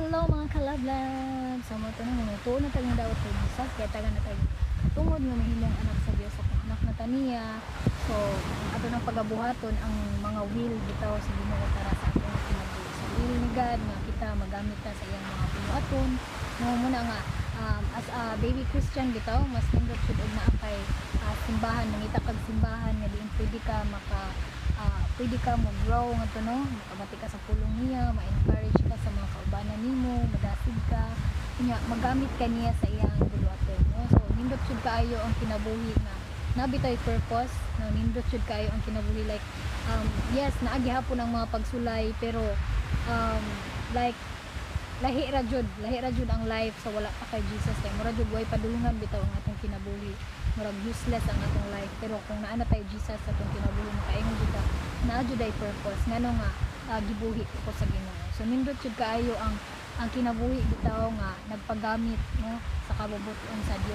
Hello mga kalablab! Sa mga tanong mo, tuon na tagang daot kay Jesus, kaya tagang na tayo tungod nga mahilang anak sa Diyos sa kung anak na taniya. So, ato ng pagabuhaton ang mga will bitaw sa Ginoo para sa atong kinabuhi. So, will ni God nga kita magamit ta sa iyang mga buhaton. Mo muna nga as a baby Christian bitaw, mas nindot jud og naa kay simbahan, mangita kag simbahan nga diin pwede ka mag-grow nga to, no? Makabati ka sa pulong niya, ma-encourage ka sa mga kaubanan nimo, madasig ka, kanya magamit ka niya sa iyang buluhaton, no? So nindot jud kaayo ang kinabuhi nga nabitay purpose, no? Nindot jud kaayo ang kinabuhi, like yes, naagi hapon ang mga pagsulay, pero like lahi ra jud ang life sa wala pa kay Jesus, kay mura jud way padulungan bitaw ang atong kinabuhi, murag useless ang atong life. Pero kung naa na tayo Jesus sa atong kinabuhi, makaingon jud ta naa jud ay purpose ngano nga gibuhi ko sa Ginoo. So nindot jud kaayo ang kinabuhi bitaw nga nagpagamit, no, sa kabubuton sa Dios.